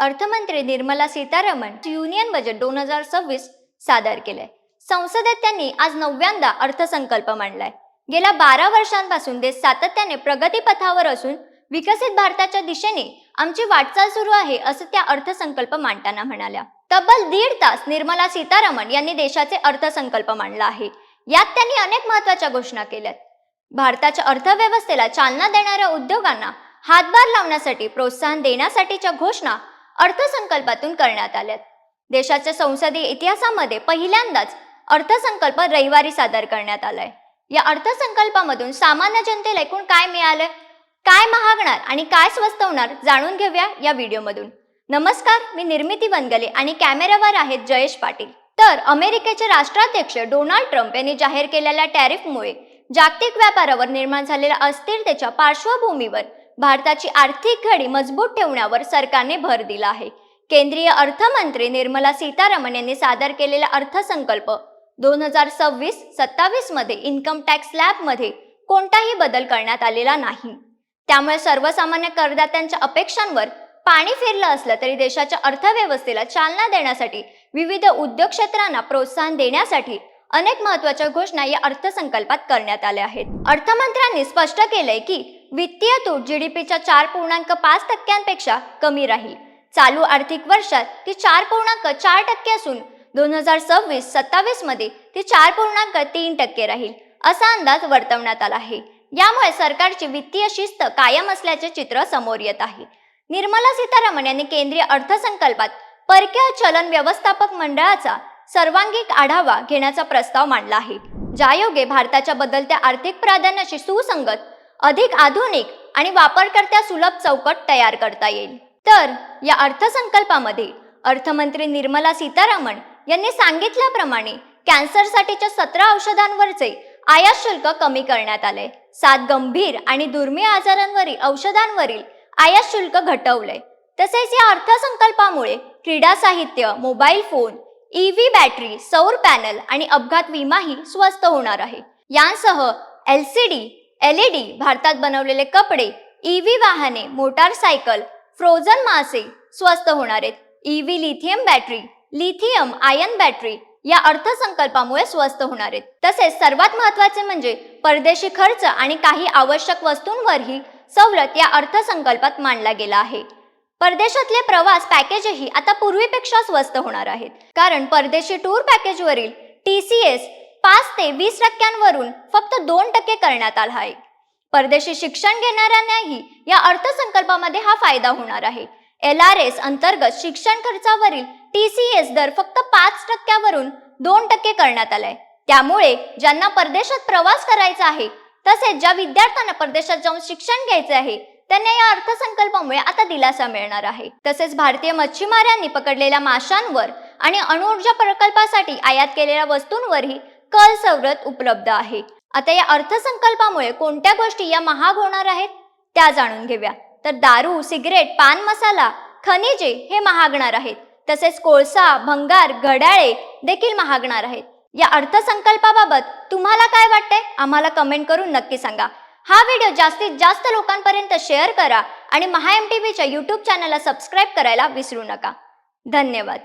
अर्थमंत्री Nirmala Sitharaman union budget 2026 सादर केले। संसदेत त्यांनी आज 9व्यांदा अर्थसंकल्प मांडलाय। गेल्या 12 वर्षांपासून देश सातत्याने प्रगतीपथावर असून विकसित भारताच्या दिशेने आमची वाटचाल सुरू आहे, असं त्या अर्थसंकल्प मांडताना म्हणाल्या। तब्बल 1.5 तास निर्मला सीतारामन यांनी देशाचे अर्थसंकल्प मांडला आहे। यात त्यांनी अनेक महत्त्वाच्या घोषणा केल्यात। भारताच्या अर्थव्यवस्थेला चालना देणाऱ्या उद्योगांना हातभार लावण्यासाठी प्रोत्साहन देण्यासाठीच्या घोषणा अर्थसंकल्पातून करण्यात आल्यात। देशाच्या संसदीय इतिहासामध्ये पहिल्यांदाच अर्थसंकल्प रविवारी सादर करण्यात आलाय। या अर्थसंकल्पामधून सामान्य जनतेला एकूण काय मिळालं, काय महागणार आणि काय स्वस्त होणार जाणून घेऊया या व्हिडिओमधून। नमस्कार, मी निर्मिती वनगले आणि कॅमेरावर आहेत जयेश पाटील। तर अमेरिकेचे राष्ट्राध्यक्ष डोनाल्ड ट्रम्प यांनी जाहीर केलेल्या टॅरिफमुळे जागतिक व्यापारावर निर्माण झालेल्या अस्थिरतेच्या पार्श्वभूमीवर भारताची आर्थिक घडी मजबूत ठेवण्यावर सरकारने भर दिला आहे। केंद्रीय अर्थमंत्री निर्मला सीतारामन यांनी सादर केलेला अर्थसंकल्प 2026-27 मध्ये इन्कम टॅक्स स्लॅबमध्ये कोणताही बदल करण्यात आलेला नाही। त्यामुळे सर्वसामान्य करदात्यांच्या अपेक्षांवर पाणी फिरलं असलं तरी देशाच्या अर्थव्यवस्थेला चालना देण्यासाठी विविध उद्योग क्षेत्रांना प्रोत्साहन देण्यासाठी अनेक महत्त्वाच्या घोषणा या अर्थसंकल्पात करण्यात आल्या आहेत। अर्थमंत्र्यांनी स्पष्ट केलंय की वित्तीय तूट जीडीपीच्या 4.5% कमी राहील। चालू आर्थिक वर्षात ती 4.4% असून 2026-27 मध्ये ती 4.3% राहील असा अंदाज वर्तवण्यात आला आहे। यामुळे सरकारची वित्तीय शिस्त कायम असल्याचे चित्र समोर येत आहे। निर्मला सीतारामन यांनी केंद्रीय अर्थसंकल्पात परकीय चलन व्यवस्थापक मंडळाचा सर्वांगीण आढावा घेण्याचा प्रस्ताव मांडला आहे, ज्यायोगे भारताच्या बदलत्या आर्थिक प्राधान्याशी सुसंगत, अधिक आधुनिक आणि वापरकर्त्या सुलभ चौकट तयार करता येईल। तर या अर्थसंकल्पामध्ये अर्थमंत्री निर्मला सीतारामन यांनी सांगितल्याप्रमाणे कॅन्सरसाठीच्या 17 औषधांवरचे आयात शुल्क कमी करण्यात आले। 7 गंभीर आणि दुर्मिळ आजारांवरील औषधांवरील आयात शुल्क घटवले। तसेच या अर्थसंकल्पामुळे क्रीडा साहित्य, मोबाईल फोन, ईव्ही बॅटरी, सौर पॅनल आणि अपघात विमाही स्वस्त होणार आहे। यांसह LCD, LED, भारतात बनवलेले कपडे, ईव्ही वाहने, मोटारसायकल, फ्रोझन मासे स्वस्त होणार आहेत। EV lithium battery, lithium ion battery या अर्थसंकल्पामुळे स्वस्त होणार आहेत। तसेच सर्वात महत्त्वाचे म्हणजे परदेशी खर्च आणि काही आवश्यक वस्तूंवरही सवलत या अर्थसंकल्पात मांडला गेला आहे। परदेशातले प्रवास पॅकेजही आता पूर्वीपेक्षा स्वस्त होणार आहेत, कारण परदेशी टूर पॅकेजवरील TCS 5 ते 20% फक्त 2% करण्यात आला आहे। परदेशी शिक्षण घेणाऱ्यांनाही या अर्थसंकल्पामध्ये हा फायदा होणार आहे। LRS अंतर्गत शिक्षण खर्चावरील TCS दर फक्त 5% 2% करण्यात आलाय। त्यामुळे ज्यांना परदेशात प्रवास करायचा आहे तसेच ज्या विद्यार्थ्यांना परदेशात जाऊन शिक्षण घ्यायचे आहे त्यांना या अर्थसंकल्पामुळे आता दिलासा मिळणार आहे। तसेच भारतीय मच्छीमारांनी पकडलेल्या माशांवर आणि अणुऊर्जा प्रकल्पासाठी आयात केलेल्या वस्तूंवरही कर सवलत उपलब्ध आहे। आता या अर्थसंकल्पामुळे कोणत्या गोष्टी या महाग होणार आहेत त्या जाणून घेऊया। तर दारू, सिगरेट, पान मसाला, खनिजे हे महागणार आहेत। तसेच कोळसा, भंगार, घड्याळे देखील महागणार आहेत। या अर्थसंकल्पाबाबत तुम्हाला काय वाटतंय आम्हाला कमेंट करून नक्की सांगा। हा व्हिडिओ जास्तीत जास्त लोकांपर्यंत शेअर करा आणि MahaMTVच्या YouTube चॅनलला सबस्क्राईब करायला विसरू नका। धन्यवाद।